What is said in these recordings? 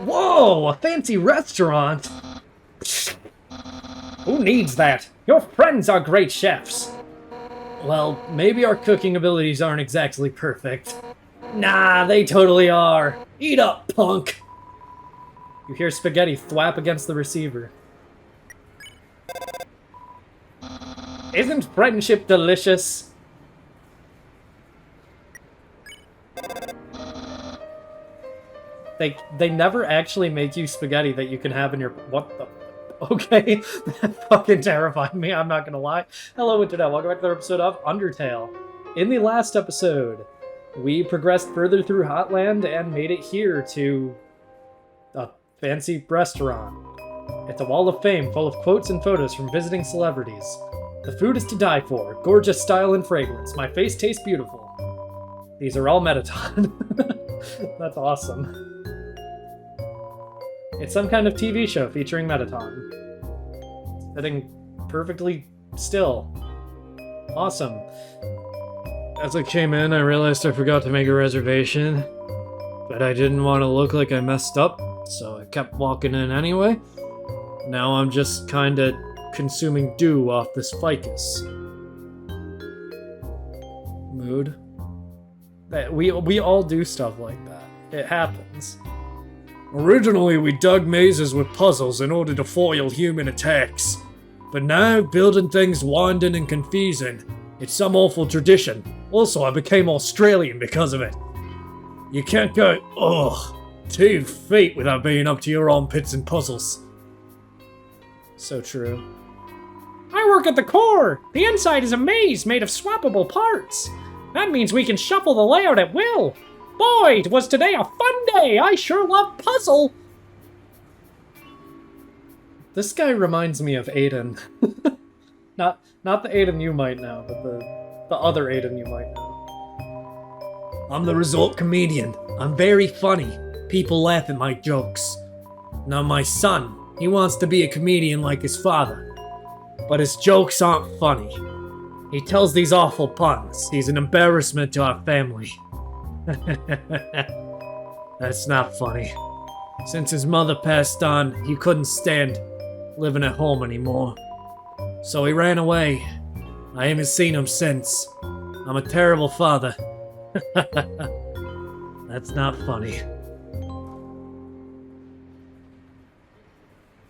Whoa, a fancy restaurant! Who needs that? Your friends are great chefs. Well, maybe our cooking abilities aren't exactly perfect. Nah, they totally are. Eat up, punk! You hear spaghetti thwap against the receiver. Isn't friendship delicious? They never actually make you spaghetti that you can have in your... What the... Okay, that fucking terrified me, I'm not gonna lie. Hello, Internet. Welcome back to another episode of Undertale. In the last episode, we progressed further through Hotland and made it here to a fancy restaurant. It's a wall of fame full of quotes and photos from visiting celebrities. The food is to die for. Gorgeous style and fragrance. My face tastes beautiful. These are all Metta-ton. That's awesome. It's some kind of TV show featuring Metta-ton. Sitting perfectly still. Awesome. As I came in, I realized I forgot to make a reservation. But I didn't want to look like I messed up, so I kept walking in anyway. Now I'm just kinda consuming dew off this ficus. Mood. We all do stuff like that. It happens. Originally, we dug mazes with puzzles in order to foil human attacks. But now, building things winding and confusing. It's some awful tradition. Also, I became Australian because of it. You can't go, 2 feet without being up to your armpits in puzzles. So true. I work at the core! The inside is a maze made of swappable parts! That means we can shuffle the layout at will! Boy, was today a fun day! I sure love puzzle! This guy reminds me of Aiden. Not the Aiden you might know, but the other Aiden you might know. I'm the resort comedian. I'm very funny. People laugh at my jokes. Now my son, he wants to be a comedian like his father. But his jokes aren't funny. He tells these awful puns. He's an embarrassment to our family. That's not funny. Since his mother passed on, he couldn't stand living at home anymore. So he ran away. I haven't seen him since. I'm a terrible father. That's not funny.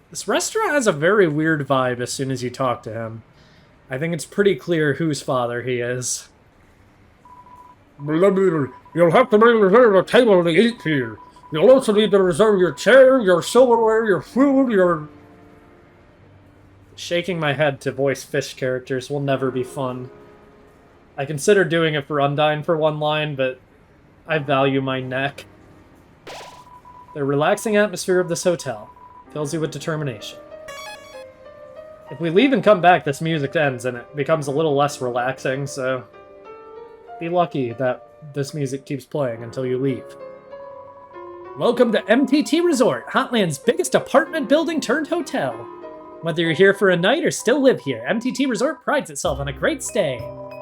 This restaurant has a very weird vibe as soon as you talk to him. I think it's pretty clear whose father he is. You'll have to reserve a table to eat here. You'll also need to reserve your chair, your silverware, your food, your... Shaking my head to voice fish characters will never be fun. I considered doing it for Undyne for one line, but I value my neck. The relaxing atmosphere of this hotel fills you with determination. If we leave and come back, this music ends and it becomes a little less relaxing, so be lucky that this music keeps playing until you leave. Welcome to MTT Resort, Hotland's biggest apartment building turned hotel. Whether you're here for a night or still live here, MTT Resort prides itself on a great stay.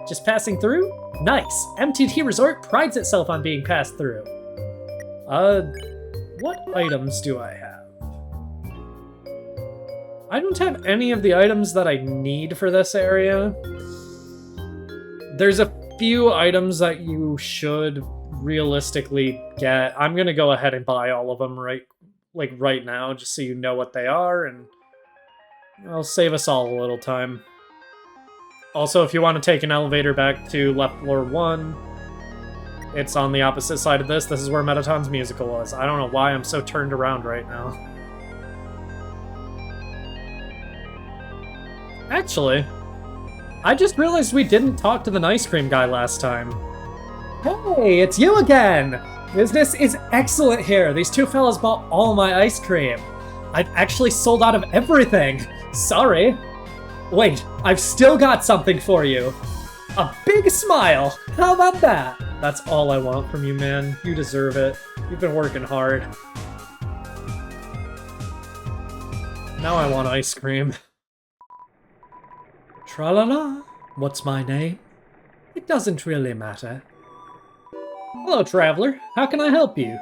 Just passing through? Nice! MTT Resort prides itself on being passed through. What items do I have? I don't have any of the items that I need for this area. There's a few items that you should realistically get. I'm gonna go ahead and buy all of them right now, just so you know what they are, and I'll save us all a little time. Also, if you want to take an elevator back to left floor 1, it's on the opposite side of this. This is where Metta-ton's musical was. I don't know why I'm so turned around right now. Actually, I just realized we didn't talk to the ice cream guy last time. Hey, it's you again! Business is excellent here. These two fellas bought all my ice cream. I've actually sold out of everything. Sorry. Wait, I've still got something for you. A big smile. How about that? That's all I want from you, man. You deserve it. You've been working hard. Now I want ice cream. Tra-la-la. What's my name? It doesn't really matter. Hello, traveler. How can I help you?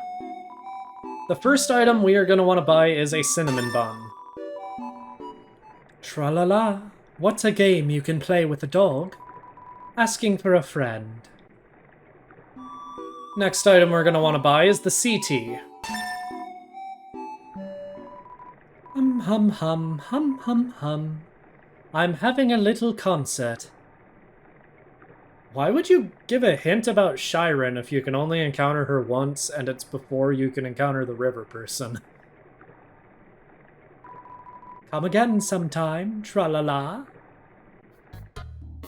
The first item we are going to want to buy is a cinnamon bun. Tra-la-la, what's a game you can play with a dog? Asking for a friend. Next item we're going to want to buy is the CT. Hum hum hum hum hum hum. I'm having a little concert. Why would you give a hint about Shiren if you can only encounter her once and it's before you can encounter the river person? Come again sometime, tra-la-la.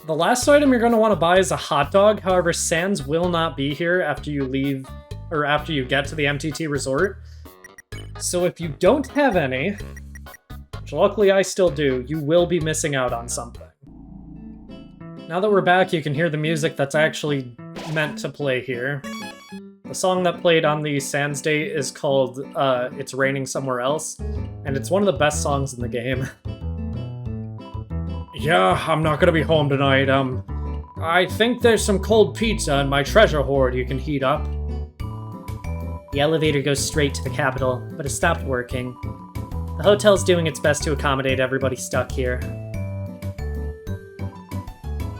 The last item you're going to want to buy is a hot dog. However, Sans will not be here after you leave, or after you get to the MTT resort. So if you don't have any, which luckily I still do, you will be missing out on something. Now that we're back, you can hear the music that's actually meant to play here. The song that played on the Sans date is called It's Raining Somewhere Else, and it's one of the best songs in the game. Yeah, I'm not gonna be home tonight. I think there's some cold pizza in my treasure hoard you can heat up. The elevator goes straight to the capital, but it stopped working. The hotel's doing its best to accommodate everybody stuck here.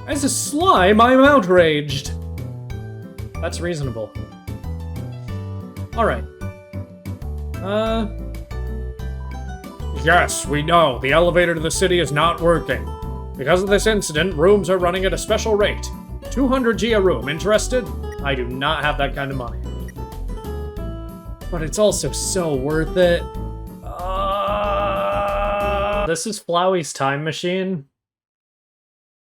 As a slime, I'm outraged. That's reasonable. Alright. Yes, we know. The elevator to the city is not working. Because of this incident, rooms are running at a special rate. 200 G a room. Interested? I do not have that kind of money. But it's also so worth it. This is Flowey's Time Machine.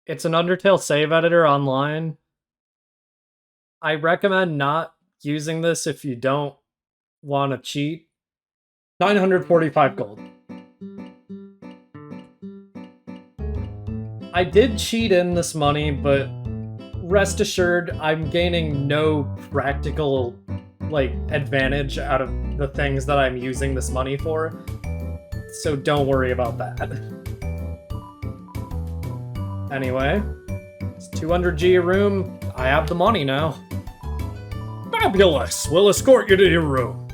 It's an Undertale save editor online. I recommend not using this if you don't want to cheat. 945 gold. I did cheat in this money, but rest assured, I'm gaining no practical, advantage out of the things that I'm using this money for. So don't worry about that. Anyway, it's 200 G a room. I have the money now. Fabulous! We'll escort you to your room.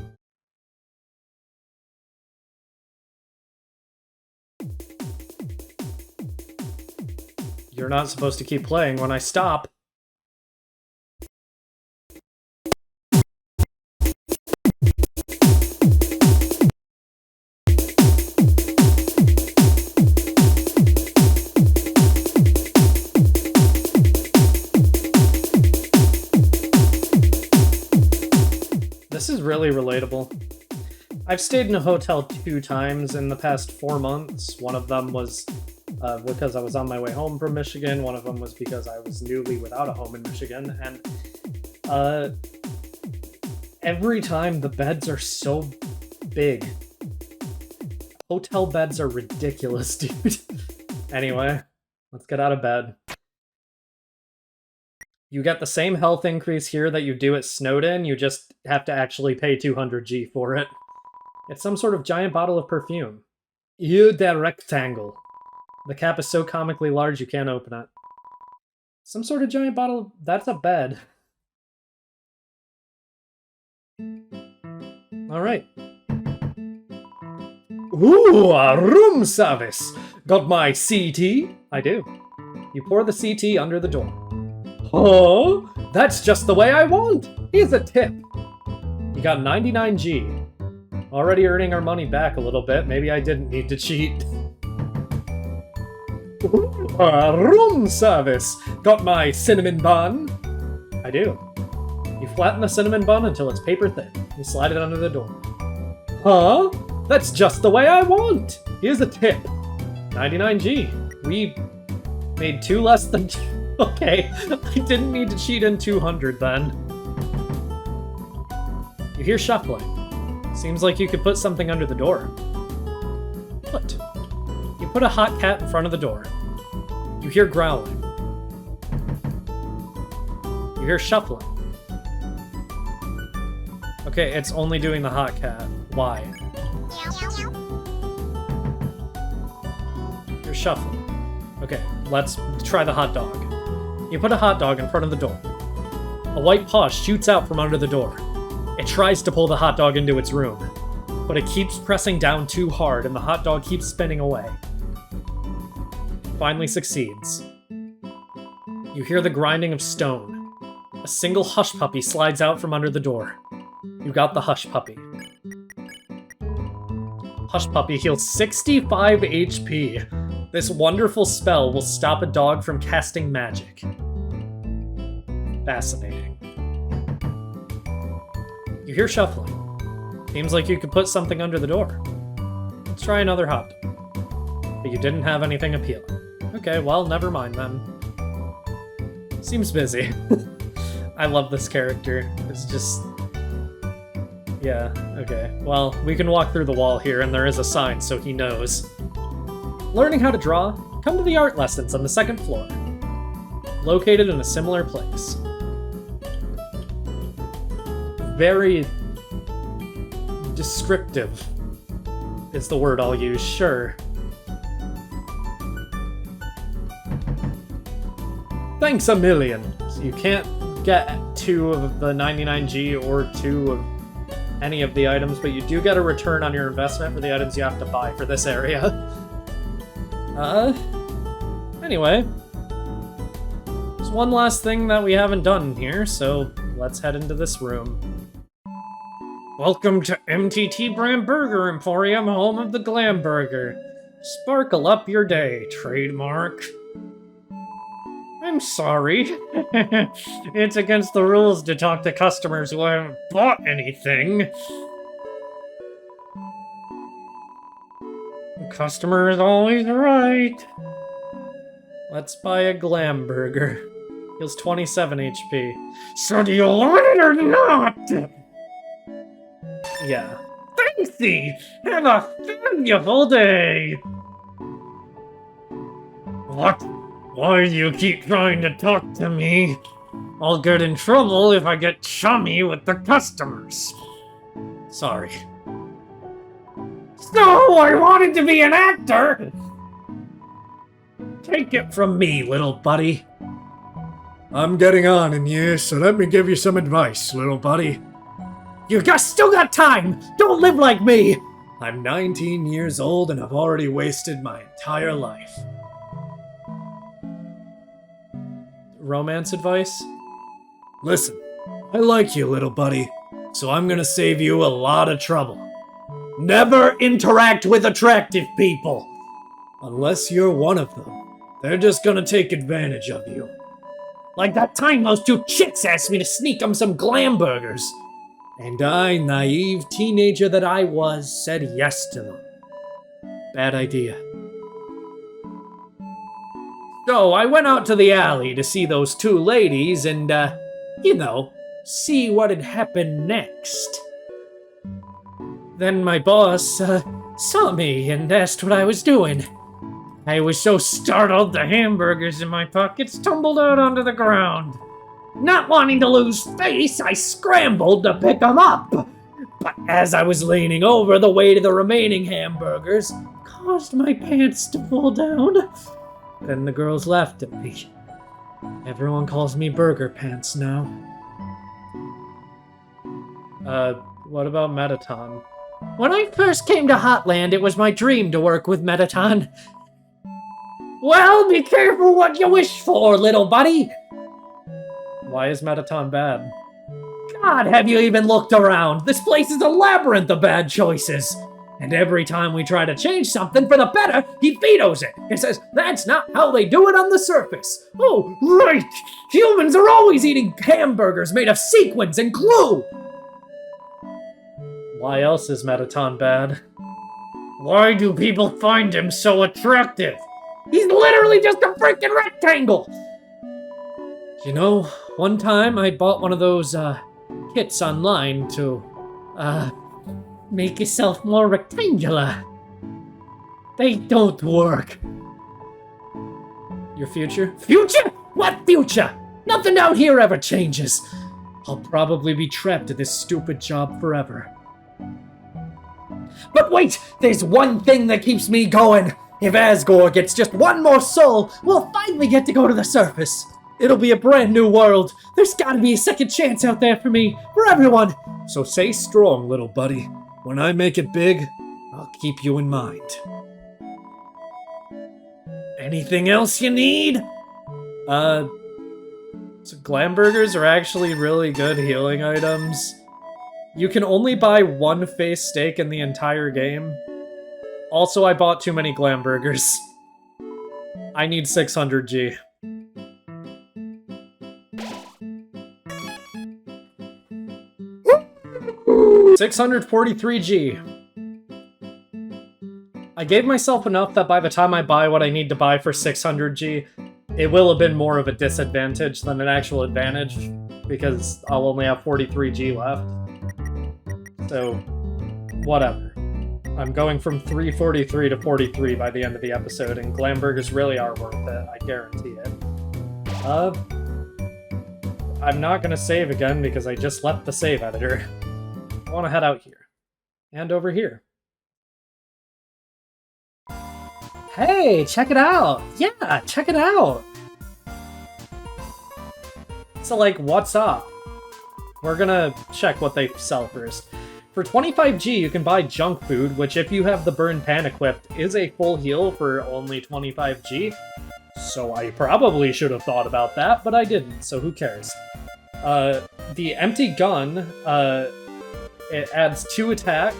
You're not supposed to keep playing when I stop. This is really relatable. I've stayed in a hotel 2 times in the past 4 months. One of them was because I was on my way home from Michigan. One of them was because I was newly without a home in Michigan. And every time the beds are so big. Hotel beds are ridiculous, dude. Anyway, let's get out of bed. You get the same health increase here that you do at Snowden, you just have to actually pay 200 G for it. It's some sort of giant bottle of perfume. Ew, that rectangle. The cap is so comically large you can't open it. Some sort of giant bottle of... That's a bed. Alright. Ooh, a room service! Got my CT? I do. You pour the CT under the door. Oh, that's just the way I want! Here's a tip! You got 99 G. Already earning our money back a little bit. Maybe I didn't need to cheat. Ooh, a room service! Got my cinnamon bun? I do. You flatten the cinnamon bun until it's paper thin. You slide it under the door. Huh? That's just the way I want! Here's a tip. 99 G. We made 2 less than... Okay, I didn't need to cheat in 200 then. You hear shuffling. Seems like you could put something under the door. What? You put a hot cat in front of the door. You hear growling. You hear shuffling. Okay, it's only doing the hot cat. Why? You're shuffling. Okay, let's try the hot dog. You put a hot dog in front of the door. A white paw shoots out from under the door. It It tries to pull the hot dog into its room, but it keeps pressing down too hard and the hot dog keeps spinning away. Finally succeeds. You hear the grinding of stone. A single hush puppy slides out from under the door. You got the hush puppy. Hush puppy heals 65 HP. This wonderful spell will stop a dog from casting magic. Fascinating. You hear shuffling. Seems like you could put something under the door. Let's try another hot dog. But you didn't have anything appealing. Okay, well, never mind then. Seems busy. I love this character. It's just... yeah, okay. Well, we can walk through the wall here, and there is a sign, so he knows. Learning how to draw? Come to the art lessons on the 2nd floor. Located in a similar place. Very... descriptive is the word I'll use, sure. Thanks a million. So you can't get 2 of the 99G or 2 of any of the items, but you do get a return on your investment for the items you have to buy for this area. Anyway. There's one last thing that we haven't done here, so let's head into this room. Welcome to MTT Brand Burger Emporium, home of the Glam Burger. Sparkle up your day, trademark. I'm sorry. It's against the rules to talk to customers who haven't bought anything. The customer is always right. Let's buy a Glam Burger. Heals 27 HP. So do you want it or not? Yeah. Thanks, have a fabulous day! What? Why do you keep trying to talk to me? I'll get in trouble if I get chummy with the customers. Sorry. So, I wanted to be an actor! Take it from me, little buddy. I'm getting on in years, so let me give you some advice, little buddy. You still got time! Don't live like me! I'm 19 years old and I've already wasted my entire life. Romance advice? Listen, I like you, little buddy, so I'm gonna save you a lot of trouble. Never interact with attractive people! Unless you're one of them. They're just gonna take advantage of you. Like that time those 2 chicks asked me to sneak them some Glam Burgers. And I, naive teenager that I was, said yes to them. Bad idea. So I went out to the alley to see those 2 ladies and, you know, see what had happened next. Then my boss, saw me and asked what I was doing. I was so startled the hamburgers in my pockets tumbled out onto the ground. Not wanting to lose face, I scrambled to pick them up. But as I was leaning over, the weight of the remaining hamburgers caused my pants to fall down. Then the girls laughed at me. Everyone calls me Burger Pants now. What about Metta-ton? When I first came to Hotland, it was my dream to work with Metta-ton. Well, be careful what you wish for, little buddy. Why is Metta-ton bad? God, have you even looked around? This place is a labyrinth of bad choices. And every time we try to change something for the better, he vetoes it and says that's not how they do it on the surface. Oh, right! Humans are always eating hamburgers made of sequins and glue! Why else is Metta-ton bad? Why do people find him so attractive? He's literally just a freaking rectangle! You know, one time I bought one of those, kits online to, make yourself more rectangular. They don't work. Your future? Future? What future? Nothing down here ever changes. I'll probably be trapped at this stupid job forever. But wait! There's one thing that keeps me going. If Asgore gets just one more soul, we'll finally get to go to the surface. It'll be a brand new world. There's gotta be a second chance out there for me, for everyone. So stay strong, little buddy. When I make it big, I'll keep you in mind. Anything else you need? So Glamburgers are actually really good healing items. You can only buy one face steak in the entire game. Also, I bought too many Glamburgers. I need 600G. $643G. I gave myself enough that by the time I buy what I need to buy for 600G, it will have been more of a disadvantage than an actual advantage, because I'll only have 43G left. So, whatever. I'm going from 343 to 43 by the end of the episode, and Glamburgers really are worth it, I guarantee it. I'm not gonna save again because I just left the save editor. I wanna head out here. And over here. Hey, check it out! Yeah, check it out! So, like, what's up? We're gonna check what they sell first. For 25G, you can buy junk food, which if you have the burn pan equipped, is a full heal for only 25G. So I probably should have thought about that, but I didn't, so who cares? The empty gun, it adds 2 attack,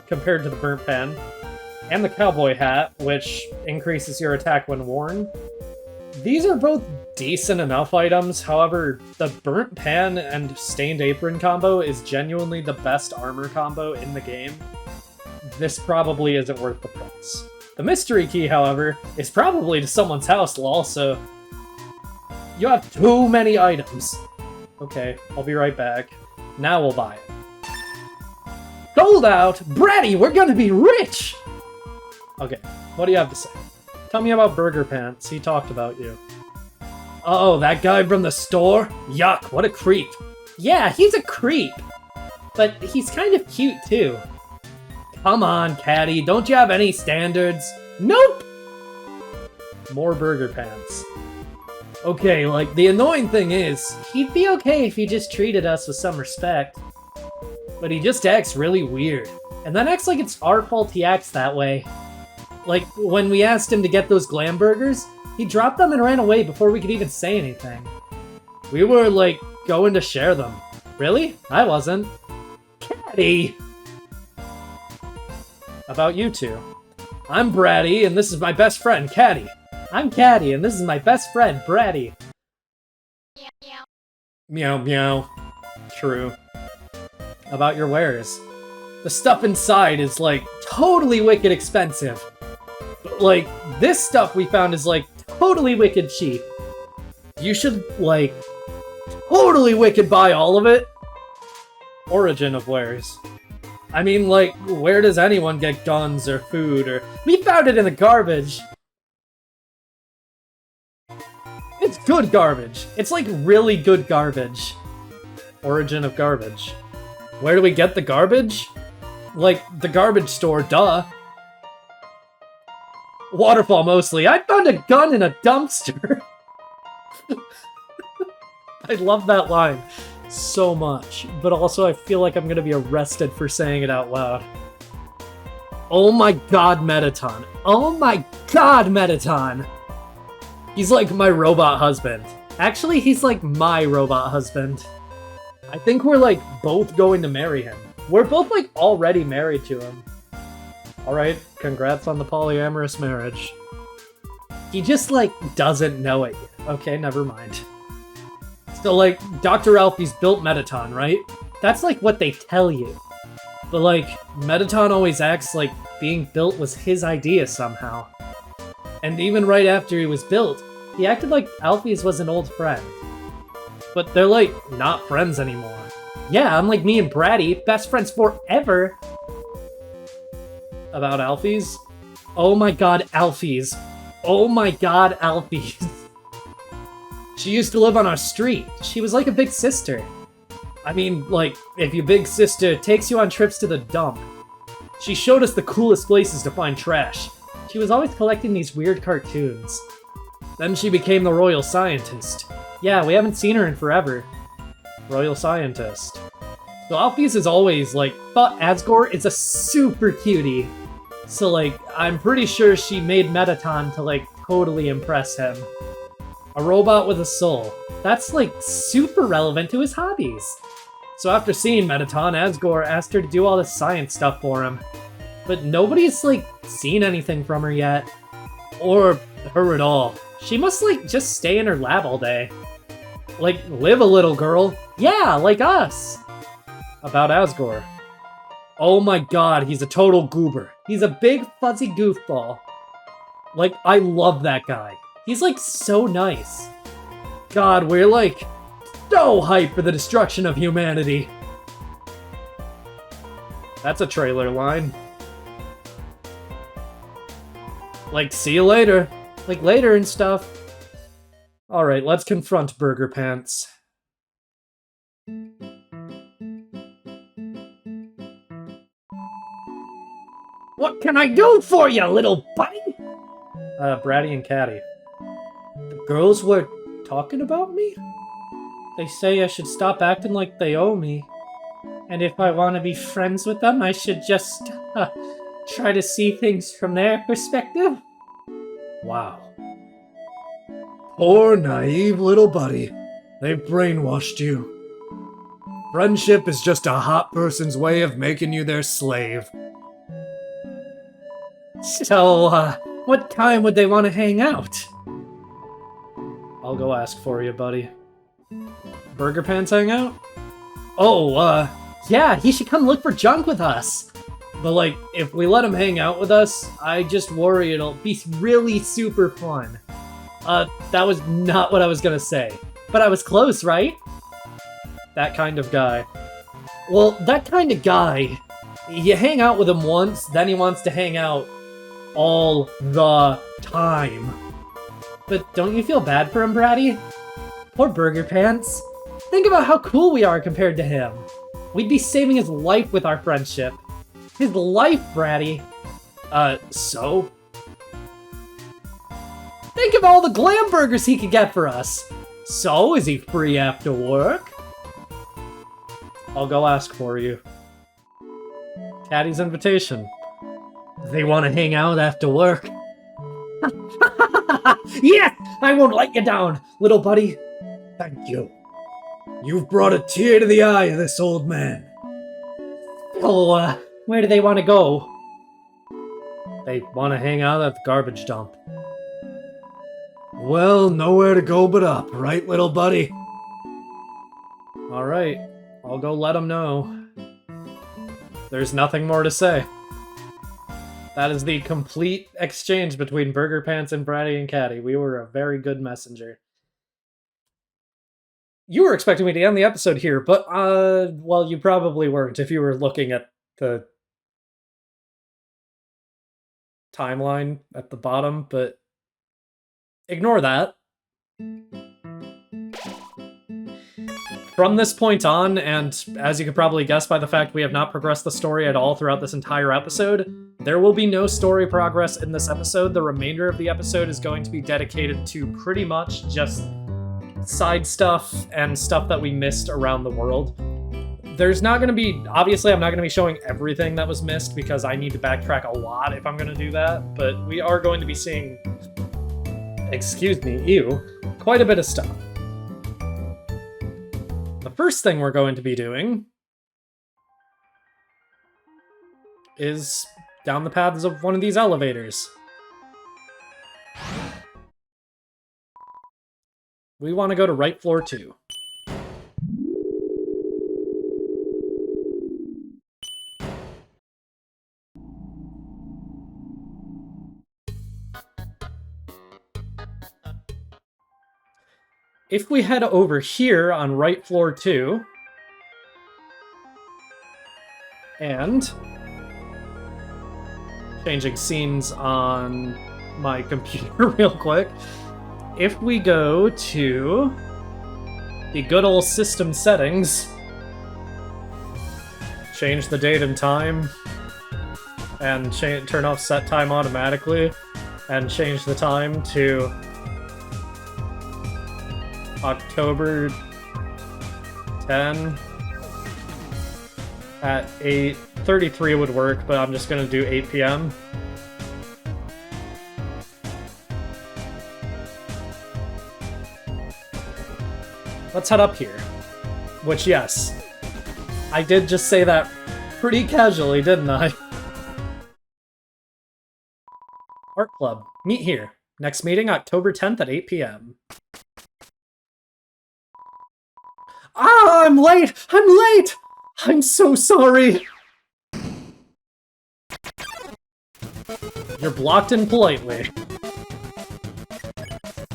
compared to the burnt pan. And the cowboy hat, which increases your attack when worn. These are both decent enough items, however, the burnt pan and stained apron combo is genuinely the best armor combo in the game. This probably isn't worth the price. The mystery key, however, is probably to someone's house, lol, so... You have too many items. Okay, I'll be right back. Now we'll buy it. Sold out! Bratty, we're gonna be rich! Okay, what do you have to say? Tell me about Burger Pants, he talked about you. Oh, that guy from the store? Yuck, what a creep. Yeah, he's a creep. But he's kind of cute, too. Come on, Caddy, don't you have any standards? Nope! More Burger Pants. Okay, like, the annoying thing is, he'd be okay if he just treated us with some respect. But he just acts really weird. And then acts like it's our fault he acts that way. Like, when we asked him to get those Glamburgers, he dropped them and ran away before we could even say anything. We were, like, going to share them. Really? I wasn't. Caddy! About you two. I'm Bratty, and this is my best friend, Caddy. I'm Caddy, and this is my best friend, Bratty. Meow meow. True. About your wares. The stuff inside is, like, totally wicked expensive. But, like, this stuff we found is, like, totally wicked cheap. You should, like, totally wicked buy all of it. Origin of wares. I mean, like, where does anyone get guns or food or... We found it in the garbage! It's good garbage. It's, like, really good garbage. Origin of garbage. Where do we get the garbage? Like, the garbage store, duh. Waterfall, mostly. I found a gun in a dumpster! I love that line so much, but also I feel like I'm gonna be arrested for saying it out loud. Oh my god, Metta-ton. Oh my god, Metta-ton! He's like my robot husband. Actually, he's like my robot husband. I think we're like both going to marry him. We're both like already married to him. Alright, congrats on the polyamorous marriage. He just like doesn't know it yet. Okay, never mind. So like, Dr. Alfie's built Metta-ton, right? That's like what they tell you. But like, Metta-ton always acts like being built was his idea somehow. And even right after he was built, he acted like Alfie's was an old friend. But they're like, not friends anymore. Yeah, unlike me and Bratty, best friends forever! About Alfie's? Oh my god, Alfie's. Oh my god, Alfie's. She used to live on our street. She was like a big sister. I mean, like, if your big sister takes you on trips to the dump. She showed us the coolest places to find trash. She was always collecting these weird cartoons. Then she became the royal scientist. Yeah, we haven't seen her in forever. Royal scientist. So Alphys is always, like, thought Asgore is a super cutie. So, like, I'm pretty sure she made Metaton to, like, totally impress him. A robot with a soul. That's, like, super relevant to his hobbies. So after seeing Metaton, Asgore asked her to do all this science stuff for him. But nobody's, like, seen anything from her yet. Or her at all. She must, like, just stay in her lab all day. Like, live a little, girl. Yeah, like us. About Asgore. Oh my god, he's a total goober. He's a big, fuzzy goofball. Like, I love that guy. He's, like, so nice. God, we're, like, so hyped for the destruction of humanity. That's a trailer line. Like, see you later. Like, later and stuff. Alright, let's confront Burger Pants. What can I do for you, little buddy? Bratty and Catty. The girls were talking about me? They say I should stop acting like they owe me. And if I want to be friends with them, I should just, try to see things from their perspective? Wow. Poor, naive little buddy. They've brainwashed you. Friendship is just a hot person's way of making you their slave. So, what time would they want to hang out? I'll go ask for you, buddy. Burger Pants hang out? Oh, yeah, he should come look for junk with us. But, like, if we let him hang out with us, I just worry it'll be really super fun. That was not what I was gonna say. But I was close, right? That kind of guy. Well, that kind of guy, you hang out with him once, then he wants to hang out all the time. But don't you feel bad for him, Bratty? Poor Burger Pants. Think about how cool we are compared to him. We'd be saving his life with our friendship. His life, Bratty. So? Think of all the glam burgers he could get for us. So, is he free after work? I'll go ask for you. Caddy's invitation. They want to hang out after work. Yes! I won't let you down, little buddy. Thank you. You've brought a tear to the eye of this old man. Oh, where do they want to go? They want to hang out at the garbage dump. Well, nowhere to go but up, right, little buddy? Alright, I'll go let them know. There's nothing more to say. That is the complete exchange between Burger Pants and Bratty and Catty. We were a very good messenger. You were expecting me to end the episode here, but, well, you probably weren't if you were looking at the timeline at the bottom, but ignore that. From this point on, and as you could probably guess by the fact we have not progressed the story at all throughout this entire episode, there will be no story progress in this episode. The remainder of the episode is going to be dedicated to pretty much just side stuff and stuff that we missed around the world. There's not going to be, obviously I'm not going to be showing everything that was missed because I need to backtrack a lot if I'm going to do that, but we are going to be seeing, excuse me, quite a bit of stuff. The first thing we're going to be doing is down the paths of one of these elevators. We want to go to right floor 2. If we head over here on right floor 2, and changing scenes on my computer real quick, if we go to the good old system settings, change the date and time, and turn off set time automatically, and change the time to October 10, at 8:33 would work, but I'm just gonna do 8 p.m. Let's head up here. Which, yes, I did just say that pretty casually, didn't I? Art Club. Meet here. Next meeting, October 10th at 8 p.m. Ah, I'm late! I'm late! I'm so sorry! You're blocked in politely.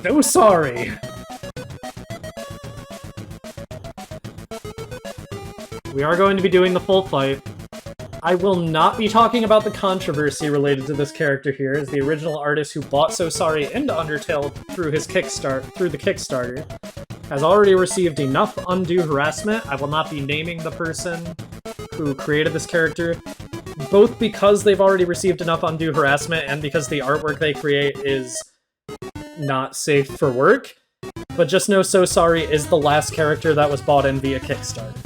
So sorry. We are going to be doing the full fight. I will not be talking about the controversy related to this character here, as the original artist who bought So Sorry into Undertale through the Kickstarter has already received enough undue harassment. I will not be naming the person who created this character, both because they've already received enough undue harassment and because the artwork they create is not safe for work, but just know So Sorry is the last character that was bought in via Kickstarter.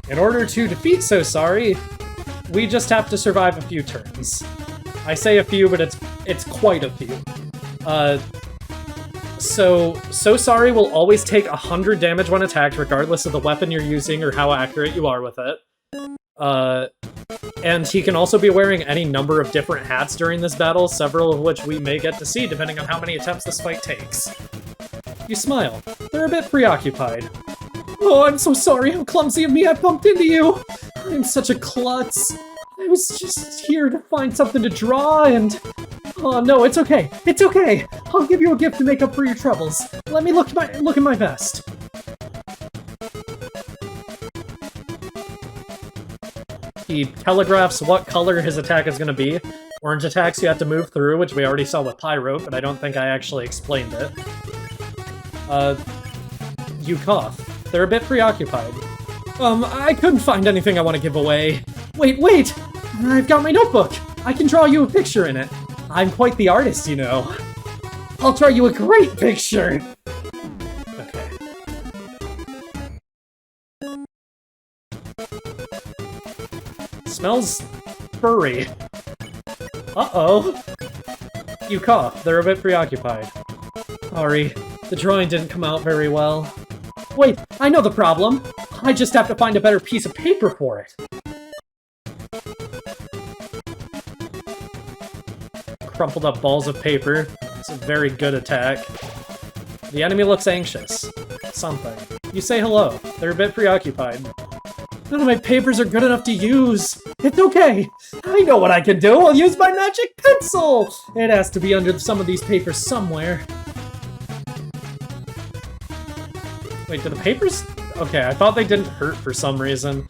In order to defeat So Sorry, we just have to survive a few turns. I say a few, but it's quite a few. So Sorry will always take 100 damage when attacked, regardless of the weapon you're using or how accurate you are with it. And he can also be wearing any number of different hats during this battle, several of which we may get to see depending on how many attempts this fight takes. You smile. They're a bit preoccupied. Oh, I'm so sorry. How clumsy of me. I bumped into you. I'm such a klutz. I was just here to find something to draw and... Oh, no, it's okay. It's okay. I'll give you a gift to make up for your troubles. Let me look at my best. He telegraphs what color his attack is going to be. Orange attacks you have to move through, which we already saw with Pyro, but I don't think I actually explained it. You cough. They're a bit preoccupied. I couldn't find anything I want to give away. Wait! I've got my notebook! I can draw you a picture in it. I'm quite the artist, you know. I'll draw you a great picture! Okay. Smells furry. Uh-oh. You cough. They're a bit preoccupied. Sorry, the drawing didn't come out very well. Wait, I know the problem. I just have to find a better piece of paper for it. Crumpled up balls of paper. It's a very good attack. The enemy looks anxious. Something. You say hello. They're a bit preoccupied. None of my papers are good enough to use. It's okay. I know what I can do. I'll use my magic pencil. It has to be under some of these papers somewhere. Wait, do the papers... Okay, I thought they didn't hurt for some reason.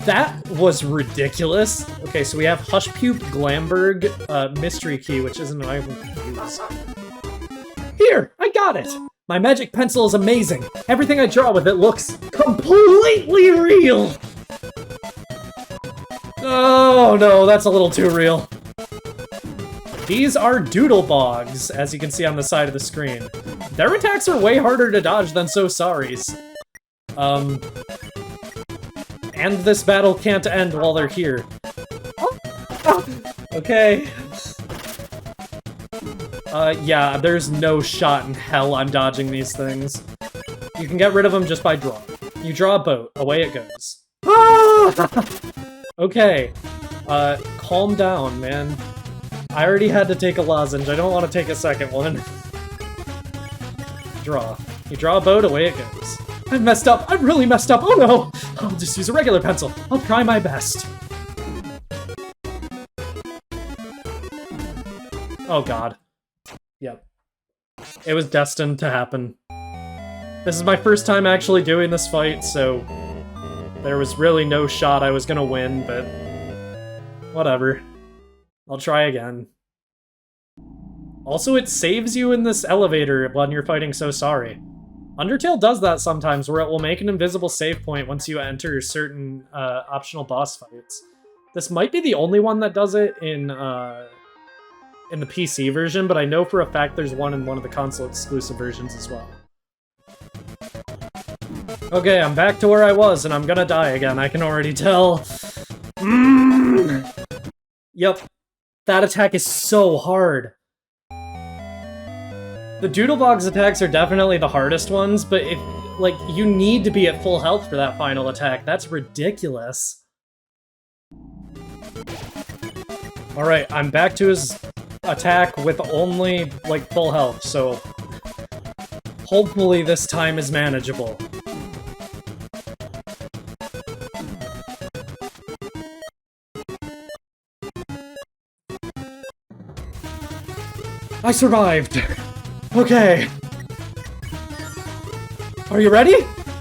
That was ridiculous. Okay, so we have Hush Puke, Glamberg, Mystery Key, which isn't an item we can use. Here! I got it! My magic pencil is amazing. Everything I draw with it looks completely real! Oh no, that's a little too real. These are Doodlebogs, as you can see on the side of the screen. Their attacks are way harder to dodge than So Sorry's. And this battle can't end while they're here. Okay. Yeah, there's no shot in hell I'm dodging these things. You can get rid of them just by drawing. You draw a boat, away it goes. Okay. Calm down, man. I already had to take a lozenge, I don't want to take a second one. Draw. You draw a boat, away it goes. I've messed up! I've really messed up! Oh no! I'll just use a regular pencil. I'll try my best. Oh god. Yep. It was destined to happen. This is my first time actually doing this fight, so there was really no shot I was gonna win, but whatever. I'll try again. Also, it saves you in this elevator when you're fighting So Sorry. Undertale does that sometimes, where it will make an invisible save point once you enter certain optional boss fights. This might be the only one that does it in the PC version, but I know for a fact there's one in one of the console exclusive versions as well. Okay, I'm back to where I was, and I'm gonna die again, I can already tell. Yep. That attack is so hard. The Doodlebog's attacks are definitely the hardest ones, but if, like, you need to be at full health for that final attack. That's ridiculous. Alright, I'm back to his attack with only, like, full health, so hopefully this time is manageable. I survived! Okay. Are you ready?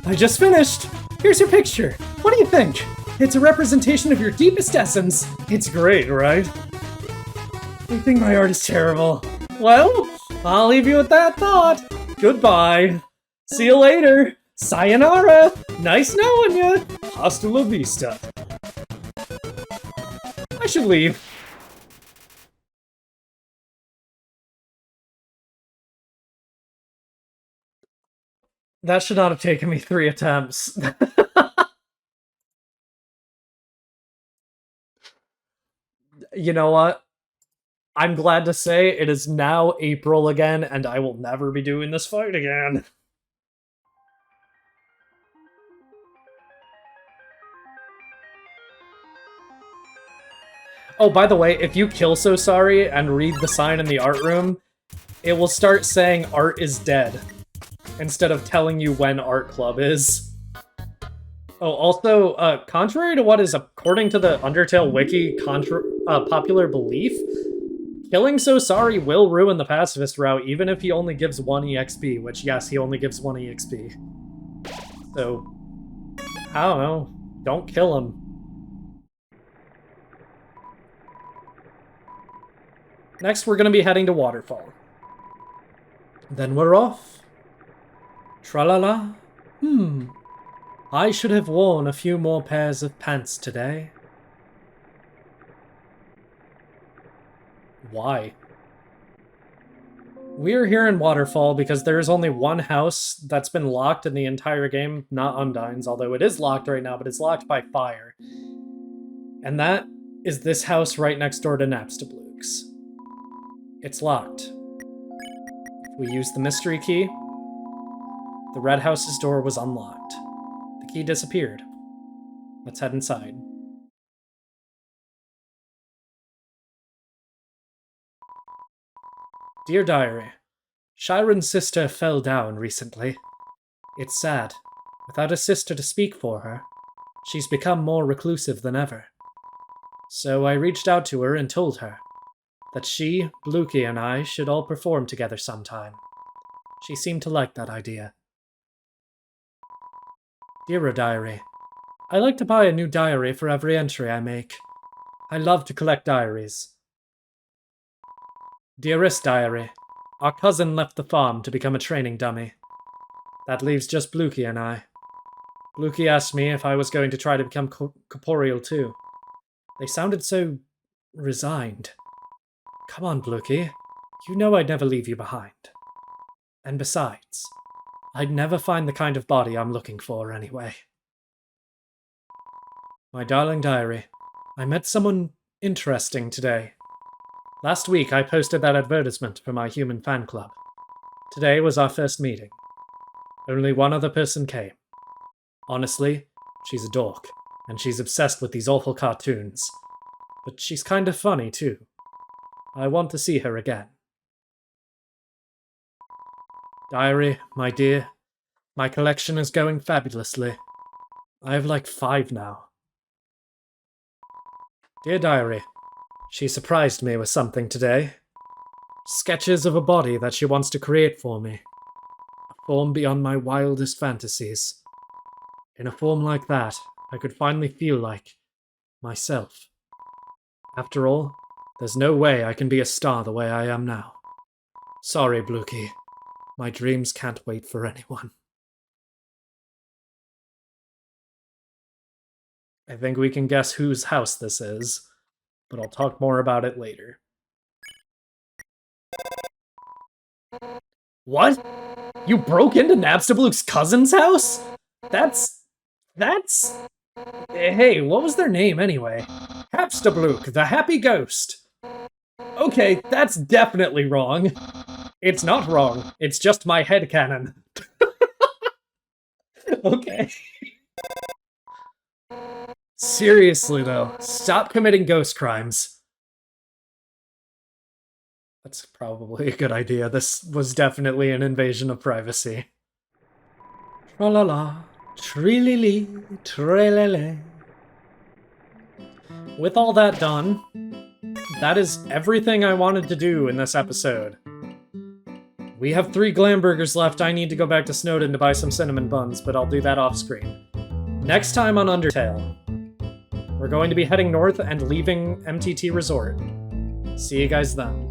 I just finished. Here's your picture. What do you think? It's a representation of your deepest essence. It's great, right? I think my art is terrible. Well, I'll leave you with that thought. Goodbye. See you later. Sayonara. Nice knowing ya. Hasta la vista. I should leave. That should not have taken me 3 attempts. You know what? I'm glad to say it is now April again, and I will never be doing this fight again. Oh, by the way, if you kill So Sorry and read the sign in the art room, it will start saying art is dead, instead of telling you when art club is. Oh, also, contrary to what is, according to the Undertale wiki, popular belief, killing So Sorry will ruin the pacifist route, even if he only gives 1 EXP, which, yes, he only gives 1 EXP. So, I don't know. Don't kill him. Next, we're gonna be heading to Waterfall. Then we're off. Tra-la-la. I should have worn a few more pairs of pants today. Why? We're here in Waterfall because there is only one house that's been locked in the entire game, not Undyne's, although it is locked right now, but it's locked by fire. And that is this house right next door to Napstabluke's. It's locked. If we use the mystery key, the red house's door was unlocked. The key disappeared. Let's head inside. Dear Diary, Shiren's sister fell down recently. It's sad. Without a sister to speak for her, she's become more reclusive than ever. So I reached out to her and told her that she, Bluky, and I should all perform together sometime. She seemed to like that idea. Dear Diary, I like to buy a new diary for every entry I make. I love to collect diaries. Dearest Diary, our cousin left the farm to become a training dummy. That leaves just Bluky and I. Bluky asked me if I was going to try to become corporeal too. They sounded so resigned. Come on, Bluky. You know I'd never leave you behind. And besides, I'd never find the kind of body I'm looking for anyway. My darling diary, I met someone interesting today. Last week I posted that advertisement for my human fan club. Today was our first meeting. Only one other person came. Honestly, she's a dork, and she's obsessed with these awful cartoons. But she's kind of funny too. I want to see her again. Diary, my dear, my collection is going fabulously. I have like 5 now. Dear Diary, she surprised me with something today. Sketches of a body that she wants to create for me. A form beyond my wildest fantasies. In a form like that, I could finally feel like myself. After all, there's no way I can be a star the way I am now. Sorry, Bluky. My dreams can't wait for anyone. I think we can guess whose house this is, but I'll talk more about it later. What? You broke into Napstabluke's cousin's house? That's... Hey, what was their name anyway? Hapstablook, the Happy Ghost. Okay, that's definitely wrong. It's not wrong. It's just my headcanon. Okay. Seriously, though, stop committing ghost crimes. That's probably a good idea. This was definitely an invasion of privacy. Tra-la-la, tree-li-li, tre-le-le. With all that done, that is everything I wanted to do in this episode. We have 3 Glamburgers left. I need to go back to Snowdon to buy some cinnamon buns, but I'll do that off screen. Next time on Undertale, we're going to be heading north and leaving MTT Resort. See you guys then.